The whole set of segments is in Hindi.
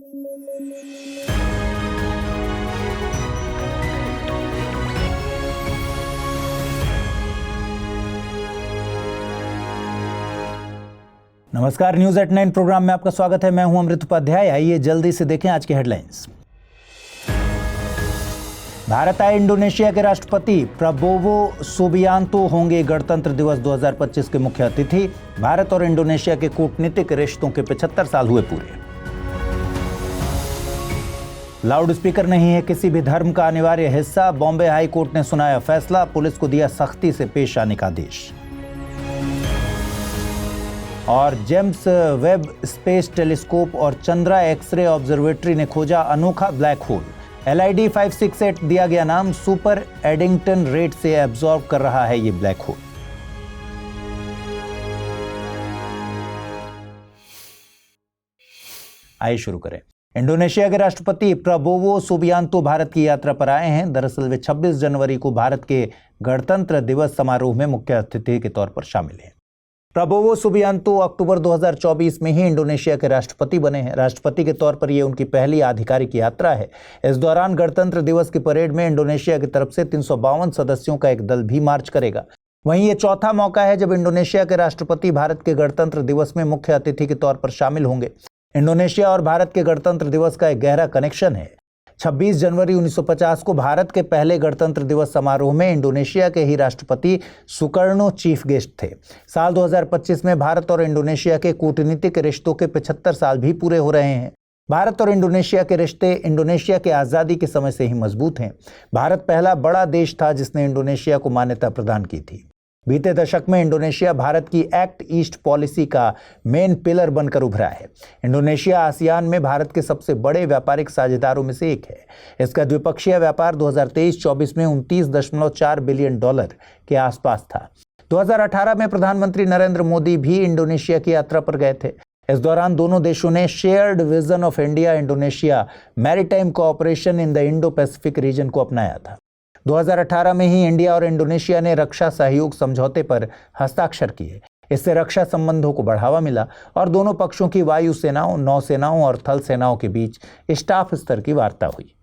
नमस्कार, न्यूज एट 9 प्रोग्राम में आपका स्वागत है। मैं हूं अमृत उपाध्याय। आइए जल्दी से देखें आज की हेडलाइंस। भारत आए इंडोनेशिया के राष्ट्रपति प्रबोवो सुबियांतो होंगे गणतंत्र दिवस 2025 के मुख्य अतिथि। भारत और इंडोनेशिया के कूटनीतिक रिश्तों के 75 साल हुए पूरे। लाउड स्पीकर नहीं है किसी भी धर्म का अनिवार्य हिस्सा। बॉम्बे हाई कोर्ट ने सुनाया फैसला। पुलिस को दिया सख्ती से पेश आने का आदेश। और जेम्स वेब स्पेस टेलीस्कोप और चंद्रा एक्सरे ऑब्जर्वेटरी ने खोजा अनोखा ब्लैक होल। LID 568 दिया गया नाम। सुपर एडिंगटन रेट से एब्जॉर्ब कर रहा है ये ब्लैक होल। आइए शुरू करें। इंडोनेशिया के राष्ट्रपति प्रबोवो सुबियांतो भारत की यात्रा पर आए हैं। दरअसल वे 26 जनवरी को भारत के गणतंत्र दिवस समारोह में मुख्य अतिथि के तौर पर शामिल हैं। प्रबोवो सुबियांतो अक्टूबर 2024 में ही इंडोनेशिया के राष्ट्रपति बने हैं। राष्ट्रपति के तौर पर यह उनकी पहली आधिकारिक यात्रा है। इस दौरान गणतंत्र दिवस की परेड में इंडोनेशिया की तरफ से 352 सदस्यों का एक दल भी मार्च करेगा। वहीं ये चौथा मौका है जब इंडोनेशिया के राष्ट्रपति भारत के गणतंत्र दिवस में मुख्य अतिथि के तौर पर शामिल होंगे। इंडोनेशिया और भारत के गणतंत्र दिवस का एक गहरा कनेक्शन है। 26 जनवरी 1950 को भारत के पहले गणतंत्र दिवस समारोह में इंडोनेशिया के ही राष्ट्रपति सुकर्णो चीफ गेस्ट थे। साल 2025 में भारत और इंडोनेशिया के कूटनीतिक रिश्तों के 75 साल भी पूरे हो रहे हैं। भारत और इंडोनेशिया के रिश्ते इंडोनेशिया की आज़ादी के समय से ही मजबूत हैं। भारत पहला बड़ा देश था जिसने इंडोनेशिया को मान्यता प्रदान की थी। बीते दशक में इंडोनेशिया भारत की एक्ट ईस्ट पॉलिसी का मेन पिलर बनकर उभरा है। इंडोनेशिया आसियान में भारत के सबसे बड़े व्यापारिक साझेदारों में से एक है। इसका द्विपक्षीय व्यापार 2023-24 में $29.4 बिलियन के आसपास था। 2018 में प्रधानमंत्री नरेंद्र मोदी भी इंडोनेशिया की यात्रा पर गए थे। इस दौरान दोनों देशों ने shared vision of India Indonesia maritime cooperation in the Indo Pacific region को अपनाया था। 2018 में ही इंडिया और इंडोनेशिया ने रक्षा सहयोग समझौते पर हस्ताक्षर किए। इससे रक्षा संबंधों को बढ़ावा मिला और दोनों पक्षों की वायु सेनाओं, नौसेनाओं और थल सेनाओं के बीच स्टाफ स्तर की वार्ता हुई।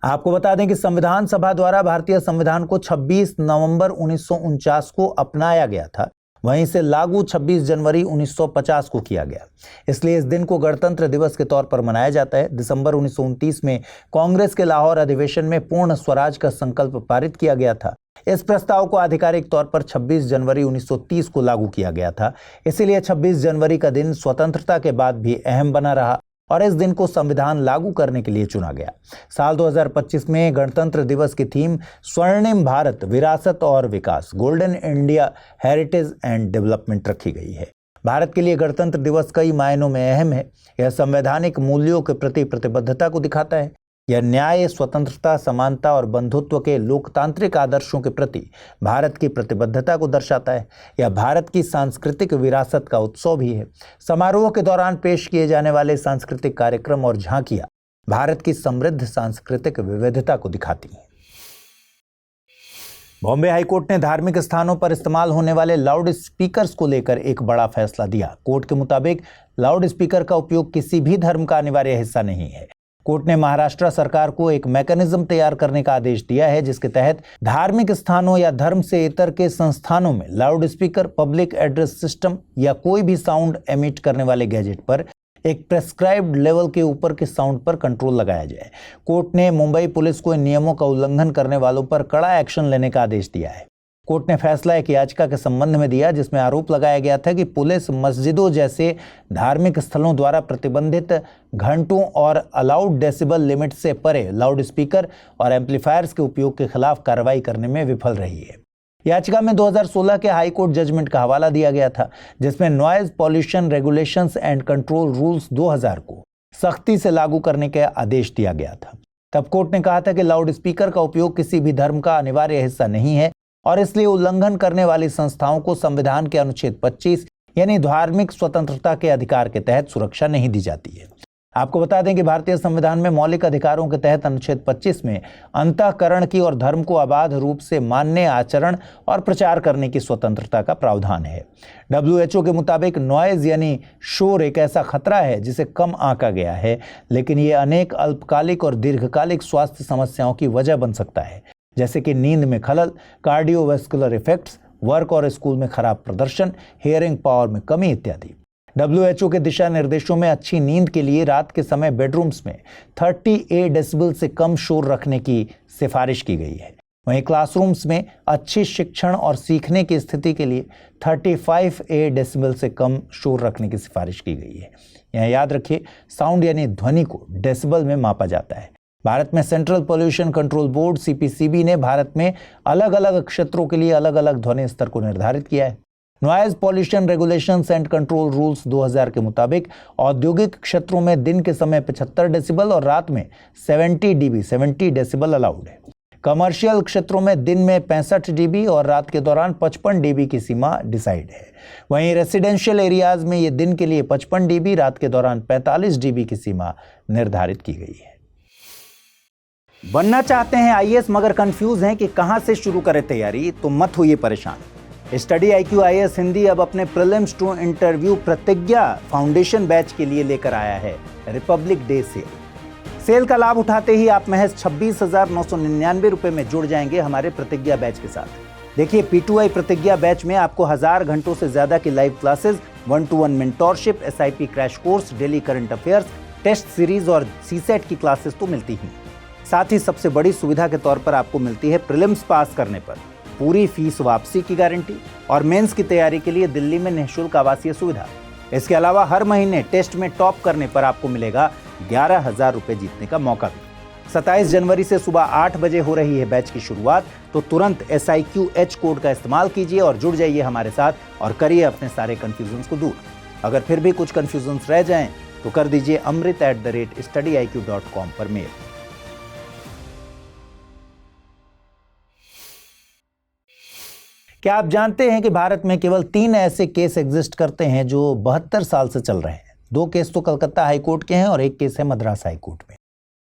आपको बता दें कि संविधान सभा द्वारा भारतीय संविधान को 26 नवंबर 1949 को अपनाया गया था। वहीं से लागू 26 जनवरी 1950 को किया गया। इसलिए इस दिन को गणतंत्र दिवस के तौर पर मनाया जाता है। दिसंबर 1929 में कांग्रेस के लाहौर अधिवेशन में पूर्ण स्वराज का संकल्प पारित किया गया था। इस प्रस्ताव को आधिकारिक तौर पर 26 जनवरी 1930 को लागू किया गया था। इसीलिए 26 जनवरी का दिन स्वतंत्रता के बाद भी अहम बना रहा और इस दिन को संविधान लागू करने के लिए चुना गया। साल 2025 में गणतंत्र दिवस की थीम स्वर्णिम भारत, विरासत और विकास, golden India, heritage and development रखी गई है। भारत के लिए गणतंत्र दिवस कई मायनों में अहम है। यह संवैधानिक मूल्यों के प्रति प्रतिबद्धता को दिखाता है। यह न्याय, स्वतंत्रता, समानता और बंधुत्व के लोकतांत्रिक आदर्शों के प्रति भारत की प्रतिबद्धता को दर्शाता है। यह भारत की सांस्कृतिक विरासत का उत्सव भी है। समारोह के दौरान पेश किए जाने वाले सांस्कृतिक कार्यक्रम और झांकियां भारत की समृद्ध सांस्कृतिक विविधता को दिखाती हैं। बॉम्बे हाईकोर्ट ने धार्मिक स्थानों पर इस्तेमाल होने वाले लाउड स्पीकर्स को लेकर एक बड़ा फैसला दिया। कोर्ट के मुताबिक लाउड स्पीकर का उपयोग किसी भी धर्म का अनिवार्य हिस्सा नहीं है। कोर्ट ने महाराष्ट्र सरकार को एक मैकेनिज्म तैयार करने का आदेश दिया है जिसके तहत धार्मिक स्थानों या धर्म से इतर के संस्थानों में loud speaker, public address system या कोई भी साउंड एमिट करने वाले गैजेट पर एक प्रेस्क्राइब्ड लेवल के ऊपर के साउंड पर कंट्रोल लगाया जाए। कोर्ट ने मुंबई पुलिस को इन नियमों का उल्लंघन करने वालों पर कड़ा एक्शन लेने का आदेश दिया है। कोर्ट ने फैसला एक याचिका के संबंध में दिया जिसमें आरोप लगाया गया था कि पुलिस मस्जिदों जैसे धार्मिक स्थलों द्वारा प्रतिबंधित घंटों और अलाउड डेसिबल लिमिट से परे लाउड स्पीकर और एम्पलीफायर्स के उपयोग के खिलाफ कार्रवाई करने में विफल रही है। याचिका में 2016 के हाई कोर्ट जजमेंट का हवाला दिया गया था जिसमें noise pollution regulations and control rules 2000 को सख्ती से लागू करने का आदेश दिया गया था। तब कोर्ट ने कहा था कि लाउड स्पीकर का उपयोग किसी भी धर्म का अनिवार्य हिस्सा नहीं है और इसलिए उल्लंघन करने वाली संस्थाओं को संविधान के अनुच्छेद 25 यानी धार्मिक स्वतंत्रता के अधिकार के तहत सुरक्षा नहीं दी जाती है। आपको बता दें कि भारतीय संविधान में मौलिक अधिकारों के तहत अनुच्छेद 25 में अंतःकरण की और धर्म को अबाध रूप से मानने, आचरण और प्रचार करने की स्वतंत्रता का प्रावधान है। WHO के मुताबिक नॉइज यानी शोर एक ऐसा खतरा है जिसे कम आंका गया है, लेकिन ये अनेक अल्पकालिक और दीर्घकालिक स्वास्थ्य समस्याओं की वजह बन सकता है, जैसे कि नींद में खलल, कार्डियोवैस्कुलर इफेक्ट्स, वर्क और स्कूल में खराब प्रदर्शन, हियरिंग पावर में कमी इत्यादि। WHO के दिशा निर्देशों में अच्छी नींद के लिए रात के समय बेडरूम्स में 38 डेसिबल से कम शोर रखने की सिफारिश की गई है। वहीं क्लासरूम्स में अच्छी शिक्षण और सीखने की स्थिति के लिए 35 डेसिबल से कम शोर रखने की सिफारिश की गई है। यहाँ याद रखिए, साउंड यानी ध्वनि को डेसिबल में मापा जाता है। भारत में central pollution control board CPCB ने भारत में अलग अलग क्षेत्रों के लिए अलग अलग ध्वनि स्तर को निर्धारित किया है। Noise pollution regulations and control rules 2000 के मुताबिक औद्योगिक क्षेत्रों में दिन के समय 75 डेसिबल और रात में 70 डेसिबल अलाउड है। कमर्शियल क्षेत्रों में दिन में 65 dB और रात के दौरान 55 dB की सीमा डिसाइड है। वहीं रेसिडेंशियल एरियाज में ये दिन के लिए 55 dB, रात के दौरान 45 dB की सीमा निर्धारित की गई है। बनना चाहते हैं IAS मगर कंफ्यूज हैं कि कहां से शुरू करें तैयारी, तो मत होइए परेशान। स्टडी IQ IAS हिंदी अब अपने प्रीलिम्स टू इंटरव्यू प्रतिज्ञा फाउंडेशन बैच के लिए लेकर आया है रिपब्लिक डे सेल का लाभ उठाते ही आप महज 26,999 रुपए में जुड़ जाएंगे हमारे प्रतिज्ञा बैच के साथ। देखिए, P2I प्रतिज्ञा बैच में आपको 1000 घंटों से ज्यादा की live classes, 1-to-1 mentorship, SIP crash course, daily current affairs, test series और CSET की क्लासेस तो मिलती ही। साथ ही सबसे बड़ी सुविधा के तौर पर आपको मिलती है प्रीलिम्स पास करने पर पूरी फीस वापसी की गारंटी और मेंस की तैयारी के लिए दिल्ली में निःशुल्क आवासीय सुविधा। इसके अलावा हर महीने टेस्ट में टॉप करने पर आपको मिलेगा 11,000 रुपए जीतने का मौका भी। 27 जनवरी से सुबह 8 बजे हो रही है बैच की शुरुआत, तो तुरंत SIQH कोड का इस्तेमाल कीजिए और जुड़ जाइए हमारे साथ और करिए अपने सारे कंफ्यूजन्स को दूर। अगर फिर भी कुछ कंफ्यूजन्स रह जाएं तो कर दीजिए amrit@studiiq.com पर मेल। क्या आप जानते हैं कि भारत में केवल 3 ऐसे केस एग्जिस्ट करते हैं जो 72 साल से चल रहे हैं? 2 केस तो कलकत्ता हाई कोर्ट के हैं और 1 केस है मद्रास हाई कोर्ट में।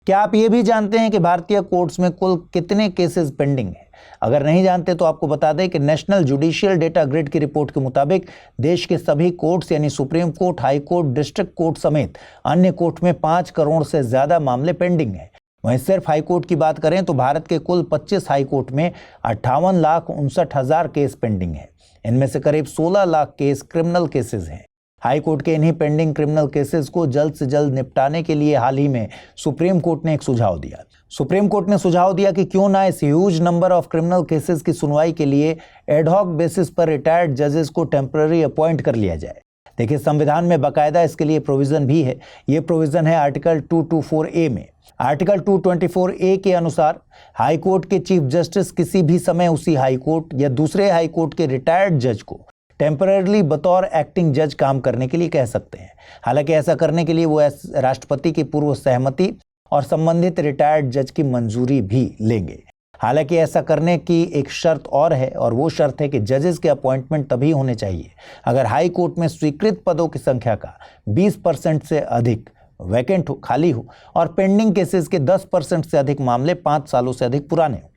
क्या आप ये भी जानते हैं कि भारतीय कोर्ट्स में कुल कितने केसेस पेंडिंग हैं? अगर नहीं जानते तो आपको बता दें कि नेशनल जुडिशियल डेटा ग्रिड की रिपोर्ट के मुताबिक देश के सभी कोर्ट्स यानी supreme court, high court, district court समेत अन्य कोर्ट में 5 करोड़ से ज्यादा मामले पेंडिंग हैं। वहीं सिर्फ हाई कोर्ट की बात करें तो भारत के कुल 25 हाई कोर्ट में 58,59,000 केस पेंडिंग है। इनमें से करीब 16 लाख केस क्रिमिनल केसेस हैं। हाई कोर्ट के इन्हीं पेंडिंग क्रिमिनल केसेस को जल्द से जल्द निपटाने के लिए हाल ही में सुप्रीम कोर्ट ने एक सुझाव दिया। सुप्रीम कोर्ट ने सुझाव दिया कि क्यों ना इस huge number of criminal cases की सुनवाई के लिए एडहॉक बेसिस पर रिटायर्ड जजेस को टेम्पररी अपॉइंट कर लिया जाए। देखिए, संविधान में बाकायदा इसके लिए प्रोविजन भी है। ये प्रोविजन है आर्टिकल 224A में। आर्टिकल 224A के अनुसार हाई कोर्ट के चीफ जस्टिस किसी भी समय उसी हाई कोर्ट या दूसरे हाई कोर्ट के रिटायर्ड जज को टेम्पररली बतौर एक्टिंग जज काम करने के लिए कह सकते हैं। हालांकि ऐसा करने के लिए वो राष्ट्रपति की पूर्व सहमति और संबंधित रिटायर्ड जज की मंजूरी भी लेंगे। हालांकि ऐसा करने की एक शर्त और है, और वो शर्त है कि जजेस के अपॉइंटमेंट तभी होने चाहिए अगर हाई कोर्ट में स्वीकृत पदों की संख्या का 20% से अधिक वैकेंट हो, खाली हो, और पेंडिंग केसेस के 10% से अधिक मामले 5 सालों से अधिक पुराने हो।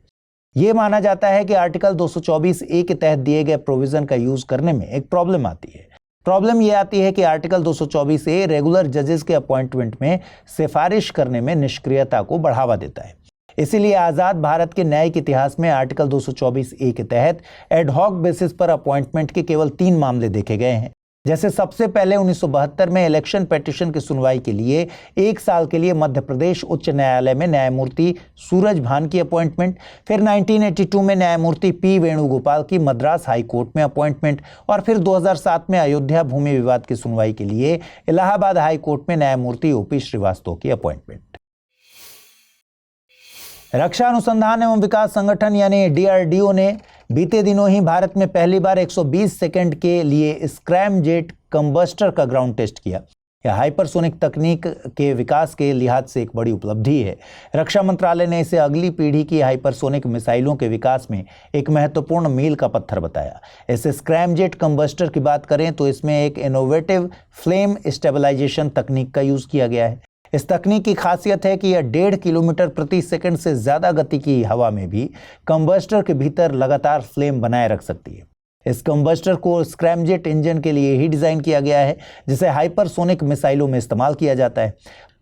यह माना जाता है कि आर्टिकल 224A के तहत दिए गए प्रोविजन का यूज करने में एक प्रॉब्लम आती है। प्रॉब्लम यह आती है कि आर्टिकल 224A रेगुलर जजेस के अपॉइंटमेंट में सिफारिश करने में निष्क्रियता को बढ़ावा देता है। इसीलिए आजाद भारत के न्यायिक इतिहास में आर्टिकल 224A के तहत एडहॉक बेसिस पर अपॉइंटमेंट के केवल 3 मामले देखे गए हैं। जैसे सबसे पहले 1972 में इलेक्शन पिटीशन की सुनवाई के लिए 1 साल के लिए मध्य प्रदेश उच्च न्यायालय में न्यायमूर्ति सूरज भान की अपॉइंटमेंट, फिर 1982 में न्यायमूर्ति P वेणुगोपाल की मद्रास हाई कोर्ट में अपॉइंटमेंट, और फिर 2007 में अयोध्या भूमि विवाद की सुनवाई के लिए इलाहाबाद हाई कोर्ट में न्यायमूर्ति OP श्रीवास्तव की अपॉइंटमेंट। रक्षा अनुसंधान एवं विकास संगठन यानी DRDO ने बीते दिनों ही भारत में पहली बार 120 सेकंड के लिए स्क्रैमजेट कंबस्टर का ग्राउंड टेस्ट किया। यह हाइपरसोनिक तकनीक के विकास के लिहाज से एक बड़ी उपलब्धि है। रक्षा मंत्रालय ने इसे अगली पीढ़ी की हाइपरसोनिक मिसाइलों के विकास में एक महत्वपूर्ण मील का पत्थर बताया। इस स्क्रैमजेट कंबस्टर की बात करें तो इसमें एक इनोवेटिव फ्लेम स्टेबलाइजेशन तकनीक का यूज किया गया है। इस तकनीक की खासियत है कि यह 1.5 किलोमीटर प्रति सेकंड से ज्यादा गति की हवा में भी कंबस्टर के भीतर लगातार फ्लेम बनाए रख सकती है। इस कंबस्टर को स्क्रैमजेट इंजन के लिए ही डिजाइन किया गया है, जिसे हाइपरसोनिक मिसाइलों में इस्तेमाल किया जाता है।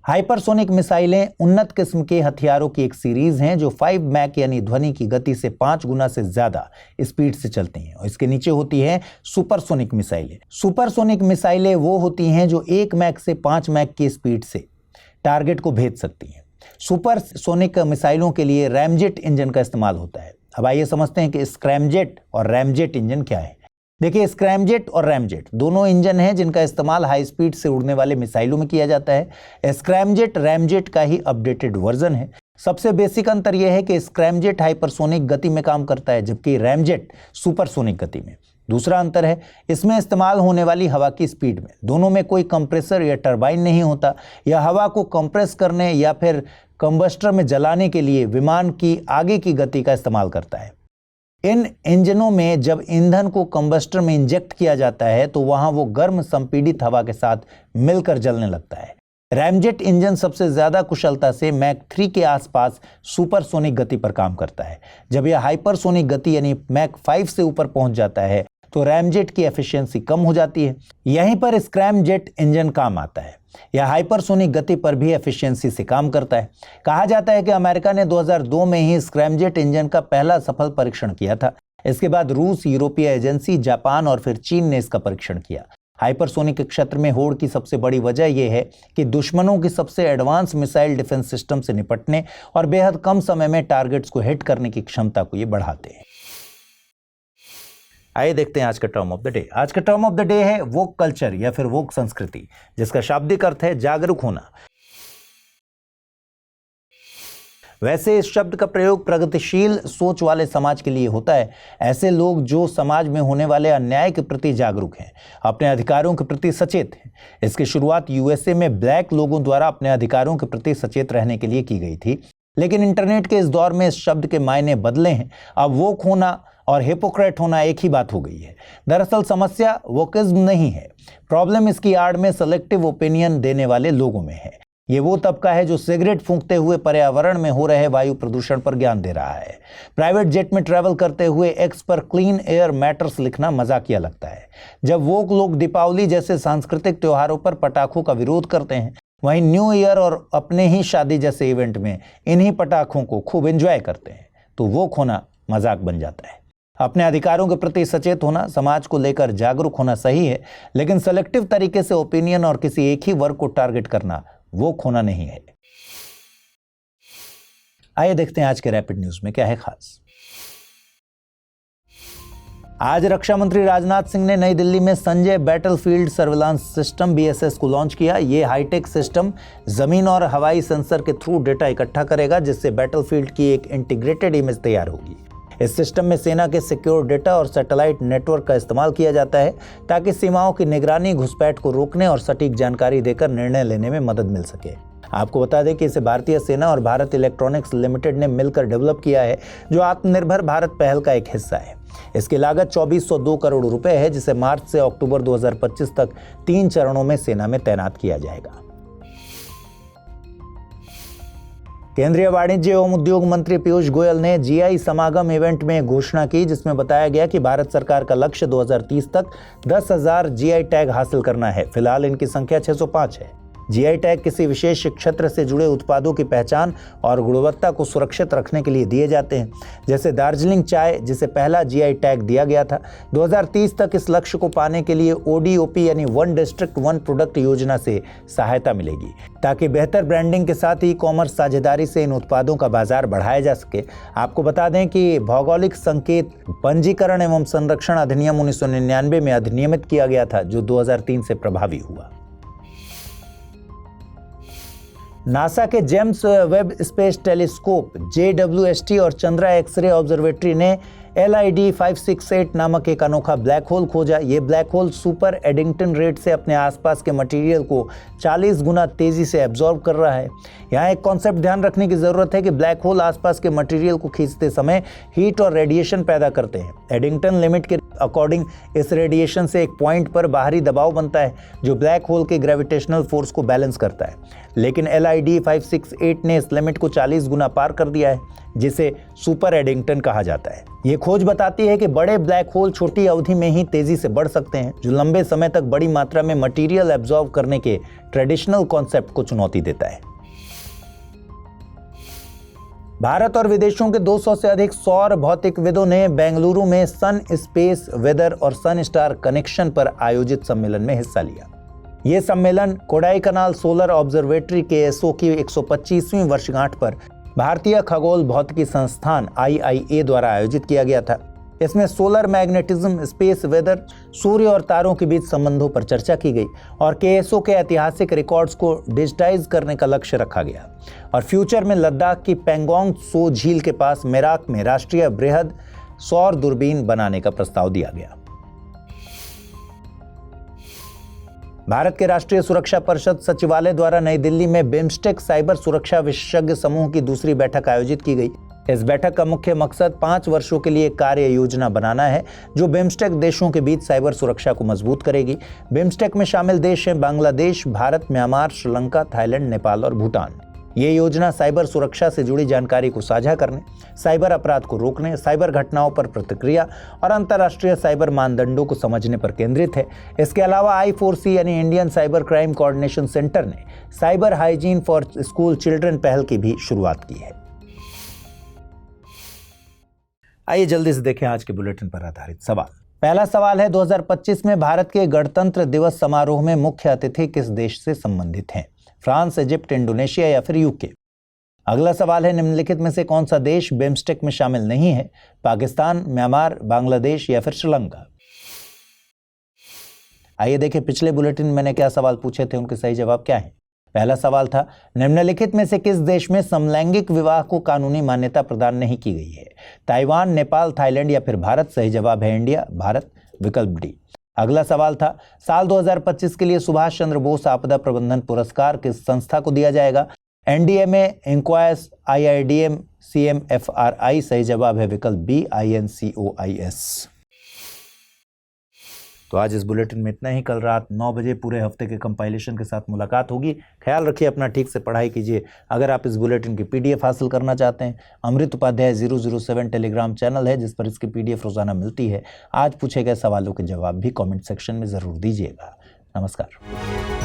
हाइपरसोनिक मिसाइलें उन्नत किस्म के हथियारों की एक सीरीज हैं जो 5 मैक यानी ध्वनि की गति से 5 गुना से ज्यादा स्पीड से चलती हैं। और इसके नीचे होती हैं सुपरसोनिक मिसाइलें। सुपरसोनिक मिसाइलें वो होती हैं जो 1 मैक से 5 मैक की स्पीड से टारगेट को भेज सकती हैं। सुपरसोनिक मिसाइलों के लिए रैमजेट इंजन का इस्तेमाल होता है। अब आइए समझते हैं कि स्क्रैमजेट और रैमजेट इंजन क्या है। देखिए, स्क्रैमजेट और रैमजेट दोनों इंजन हैं जिनका इस्तेमाल हाई स्पीड से उड़ने वाले मिसाइलों में किया जाता है। स्क्रैमजेट रैमजेट का ही अपडेटेड वर्जन है। सबसे बेसिक अंतर यह है कि स्क्रैमजेट हाइपरसोनिक गति में काम करता है जबकि रैमजेट सुपरसोनिक गति में। दूसरा अंतर है इसमें इस्तेमाल होने वाली हवा की स्पीड में। दोनों में कोई कंप्रेसर या टरबाइन नहीं होता। यह हवा को कंप्रेस करने या फिर कंबस्टर में जलाने के लिए विमान की आगे की गति का इस्तेमाल करता है। इन इंजनों में जब ईंधन को कंबस्टर में इंजेक्ट किया जाता है तो वहां वो गर्म संपीड़ित हवा के साथ मिलकर जलने लगता है। रैमजेट इंजन सबसे ज्यादा कुशलता से मैक 3 के आसपास सुपरसोनिक गति पर काम करता है। जब यह हाइपरसोनिक गति यानी मैक 5 से ऊपर पहुंच जाता है तो रैमजेट की एफिशिएंसी कम हो जाती है। यहीं पर स्क्रैमजेट इंजन काम आता है। यह हाइपरसोनिक गति पर भी एफिशिएंसी से काम करता है। कहा जाता है कि अमेरिका ने 2002 में ही स्क्रैमजेट इंजन का पहला सफल परीक्षण किया था। इसके बाद रूस, यूरोपीय एजेंसी, जापान और फिर चीन ने इसका परीक्षण किया। हाइपरसोनिक क्षेत्र में होड़ की सबसे बड़ी वजह यह है कि दुश्मनों की सबसे एडवांस मिसाइल डिफेंस सिस्टम से निपटने और बेहद कम समय में टारगेट्स को हिट करने की क्षमता को ये बढ़ाते हैं। आइए देखते हैं आज का टर्म ऑफ द डे। आज का टर्म ऑफ द डे है वोक कल्चर या फिर वोक संस्कृति, जिसका शाब्दिक अर्थ है जागरूक होना। वैसे इस शब्द का प्रयोग प्रगतिशील सोच वाले समाज के लिए होता है। ऐसे लोग जो समाज में होने वाले अन्याय के प्रति जागरूक हैं, अपने अधिकारों के प्रति सचेत हैं। इसकी शुरुआत यूएसए में ब्लैक लोगों द्वारा अपने अधिकारों के प्रति सचेत रहने के लिए की गई थी। लेकिन इंटरनेट के इस दौर में इस शब्द के मायने बदले हैं। अब वोक होना और हिपोक्रेट होना एक ही बात हो गई है। दरअसल समस्या वोकिज्म नहीं है, प्रॉब्लम इसकी आड़ में सेलेक्टिव ओपिनियन देने वाले लोगों में है। ये वो तबका है जो सिगरेट फूंकते हुए पर्यावरण में हो रहे वायु प्रदूषण पर ज्ञान दे रहा है। प्राइवेट जेट में ट्रैवल करते हुए एक्स पर क्लीन एयर मैटर्स लिखना मजाकिया लगता है। जब वो लोग दीपावली जैसे सांस्कृतिक त्योहारों पर पटाखों का विरोध करते हैं, वहीं न्यू ईयर और अपने ही शादी जैसे इवेंट में इन्हीं पटाखों को खूब एंजॉय करते हैं, तो वोक होना मजाक बन जाता है। अपने अधिकारों के प्रति सचेत होना, समाज को लेकर जागरूक होना सही है, लेकिन सेलेक्टिव तरीके से ओपिनियन और किसी एक ही वर्ग को टारगेट करना वोक होना नहीं है। आइए देखते हैं आज के रैपिड न्यूज में क्या है खास। आज रक्षा मंत्री राजनाथ सिंह ने नई दिल्ली में Sanjay battlefield surveillance system BSS को लॉन्च किया। ये हाईटेक सिस्टम जमीन और हवाई सेंसर के थ्रू डेटा इकट्ठा करेगा, जिससे बैटलफील्ड की एक इंटीग्रेटेड इमेज तैयार होगी। इस सिस्टम में सेना के सिक्योर डेटा और सैटेलाइट नेटवर्क का इस्तेमाल किया जाता है ताकि सीमाओं की निगरानी, घुसपैठ को रोकने और सटीक जानकारी देकर निर्णय लेने में मदद मिल सके। आपको बता दें कि इसे भारतीय सेना और भारत इलेक्ट्रॉनिक्स लिमिटेड ने मिलकर डेवलप किया है, जो आत्मनिर्भर भारत पहल का एक हिस्सा है। इसकी लागत 2402 करोड़ रुपए है, जिसे मार्च से अक्टूबर 2025 तक 3 चरणों में सेना में तैनात किया जाएगा। केंद्रीय वाणिज्य एवं उद्योग मंत्री पीयूष गोयल ने GI समागम इवेंट में घोषणा की, जिसमें बताया गया कि भारत सरकार का लक्ष्य 2030 तक 10,000 GI टैग हासिल करना है। फिलहाल इनकी संख्या 605 है। GI टैग किसी विशेष क्षेत्र से जुड़े उत्पादों की पहचान और गुणवत्ता को सुरक्षित रखने के लिए दिए जाते हैं, जैसे दार्जिलिंग चाय, जिसे पहला GI टैग दिया गया था। 2030 तक इस लक्ष्य को पाने के लिए ODOP यानी वन डिस्ट्रिक्ट वन प्रोडक्ट योजना से सहायता मिलेगी, ताकि बेहतर ब्रांडिंग के साथ ही कॉमर्स साझेदारी से इन उत्पादों का बाजार बढ़ाया जा सके। आपको बता दें कि भौगोलिक संकेत पंजीकरण एवं संरक्षण अधिनियम 1999 में अधिनियमित किया गया था, जो 2003 से प्रभावी हुआ। नासा के James Webb space telescope JWST और चंद्रा एक्सरे ऑब्जर्वेटरी ने LID 568 नामक एक अनोखा ब्लैक होल खोजा। ये black hole super Eddington rate से अपने आसपास के मटेरियल को 40 गुना तेजी से एब्जॉर्ब कर रहा है। यहाँ एक कॉन्सेप्ट ध्यान रखने की जरूरत है कि ब्लैक होल आसपास के मटेरियल को खींचते समय हीट और रेडिएशन पैदा करते हैं। एडिंगटन लिमिट के अकॉर्डिंग इस रेडिएशन से एक पॉइंट पर बाहरी दबाव बनता है जो ब्लैक होल के ग्रेविटेशनल फोर्स को बैलेंस करता है, लेकिन LID 568 ने इस लिमिट को 40 गुना पार कर दिया है, जिसे सुपर एडिंगटन कहा जाता है। ये खोज बताती है कि बड़े ब्लैक होल छोटी अवधि में ही तेजी से बढ़ सकते हैं, जो लंबे समय तक बड़ी मात्रा में मटेरियल एब्जॉर्ब करने के ट्रेडिशनल कॉन्सेप्ट को चुनौती देता है। भारत और विदेशों के 200 से अधिक सौर भौतिकविदों ने बेंगलुरु में सन स्पेस वेदर और सन स्टार कनेक्शन पर आयोजित सम्मेलन में हिस्सा लिया। ये सम्मेलन कोडाईकनाल सोलर ऑब्जर्वेटरी KSO की 125वीं वर्षगांठ पर भारतीय खगोल भौतिकी संस्थान IIA द्वारा आयोजित किया गया था। इसमें सोलर मैग्नेटिज्म, स्पेस वेदर, सूर्य और तारों के बीच संबंधों पर चर्चा की गई और KSO के ऐतिहासिक रिकॉर्ड्स को डिजिटाइज करने का लक्ष्य रखा गया और फ्यूचर में लद्दाख की पेंगोंग त्सो झील के पास मेराक में राष्ट्रीय बृहद सौर दूरबीन बनाने का प्रस्ताव दिया गया। भारत के राष्ट्रीय सुरक्षा परिषद सचिवालय द्वारा नई दिल्ली में बिम्स्टेक साइबर सुरक्षा विशेषज्ञ समूह की दूसरी बैठक आयोजित की गई। इस बैठक का मुख्य मकसद 5 वर्षों के लिए कार्य योजना बनाना है जो बिम्स्टेक देशों के बीच साइबर सुरक्षा को मजबूत करेगी। बिम्स्टेक में शामिल देश हैं बांग्लादेश, भारत, म्यांमार, श्रीलंका, थाईलैंड, नेपाल और भूटान। ये योजना साइबर सुरक्षा से जुड़ी जानकारी को साझा करने, साइबर अपराध को रोकने, साइबर घटनाओं पर प्रतिक्रिया और अंतर्राष्ट्रीय साइबर मानदंडों को समझने पर केंद्रित है। इसके अलावा I4C यानी Indian cyber crime coordination centre ने cyber hygiene for school children पहल की भी शुरुआत की है। आइए जल्दी से देखें आज के बुलेटिन पर आधारित सवाल। पहला सवाल है, 2025 में भारत के गणतंत्र दिवस समारोह में मुख्य अतिथि किस देश से संबंधित हैं? फ्रांस, इजिप्ट, इंडोनेशिया या फिर UK? अगला सवाल है, निम्नलिखित में से कौन सा देश बिम्स्टेक में शामिल नहीं है? पाकिस्तान, म्यांमार, बांग्लादेश या फिर श्रीलंका? आइए देखें पिछले बुलेटिन में मैंने क्या सवाल पूछे थे, उनके सही जवाब क्या है। पहला सवाल था, निम्नलिखित में से किस देश में समलैंगिक विवाह को कानूनी मान्यता प्रदान नहीं की गई है? ताइवान, नेपाल, थाईलैंड या फिर भारत? सही जवाब है इंडिया, भारत, विकल्प डी। अगला सवाल था, साल 2025 के लिए सुभाष चंद्र बोस आपदा प्रबंधन पुरस्कार किस संस्था को दिया जाएगा? NDMA, इंक्वायस, IIDM, CMFRI? सही जवाब है विकल्प बी, INCOIS। तो आज इस बुलेटिन में इतना ही। कल रात 9 बजे पूरे हफ्ते के कंपाइलेशन के साथ मुलाकात होगी। ख्याल रखिए अपना, ठीक से पढ़ाई कीजिए। अगर आप इस बुलेटिन की PDF हासिल करना चाहते हैं, अमृत उपाध्याय 007 टेलीग्राम चैनल है जिस पर इसकी PDF रोजाना मिलती है। आज पूछे गए सवालों के जवाब भी कमेंट सेक्शन में ज़रूर दीजिएगा। नमस्कार।